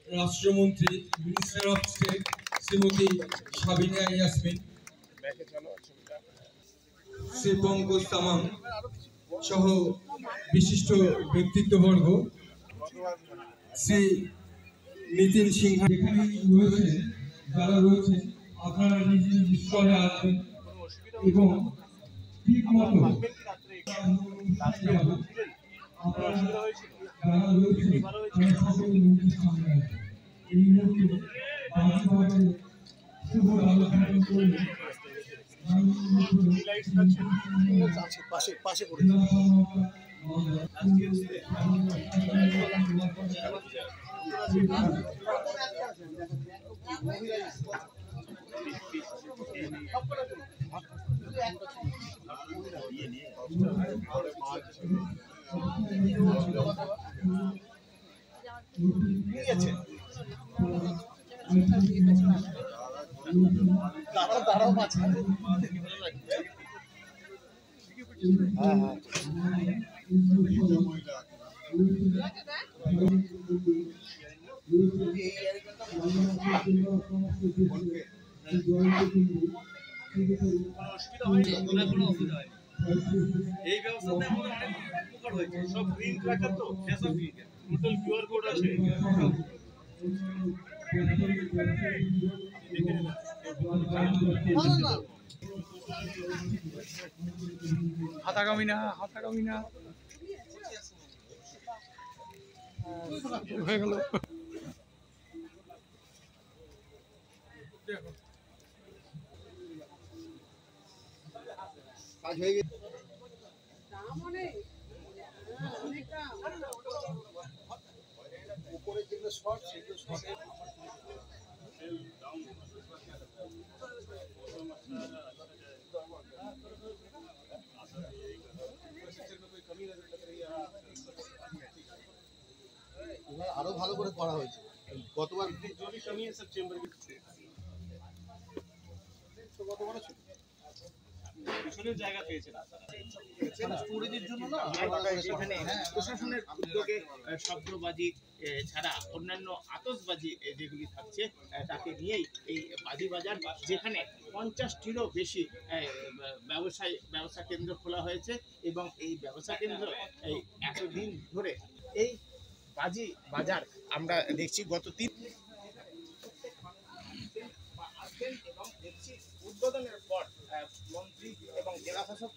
রাষ্ট্রমন্ত্রী minister of state Shrimati Sabina Yasmin, Shri Pankaj Tamang সহ বিশিষ্ট ব্যক্তিত্ববর্গ, শ্রী নিতিন সিংহা এখানে রয়েছে, যারা রয়েছে আপনারা নিজ নিজ স্থলে আসবেন এবং ঠিক মতো আপনারা যারা রয়েছে সকলে মন্দির সামনে আসবেন। এই মুহূর্তে শুভ আলোচনা করলে পাশে করে দাঁড়াও পাচ্ছে। এই ব্যবস্থাতে আমাদের অনেক উপকার হয়েছে। সব গ্রিন ট্র্যাকার তো ফেসব টোটাল কিউআর কোড আছে। হাতাকামি না হয়ে গেল। কাজ হয়ে গেছে। উপরে যেগুলো শর্ট সেগুলো শর্ট আরো ভালো করে করা হয়েছে। গতবার জায়গা পেয়েছেন স্টোরেজের জন্য না, এখানে প্রশাসনের উদ্যোগে শব্দবাজি ছাড়া অন্যান্য আতশবাজি যেগুলি থাকছে তাকে নিয়েই এই বাজি বাজার, যেখানে 50টিরও বেশি ব্যবসা কেন্দ্র খোলা হয়েছে এবং এই ব্যবসা কেন্দ্র এই এতদিন ধরে এই বাজি বাজার আমরা দেখছি গত 3 এবং দেখছি উদ্বোধনের পর মন্ত্রী এবং জেলা শাসক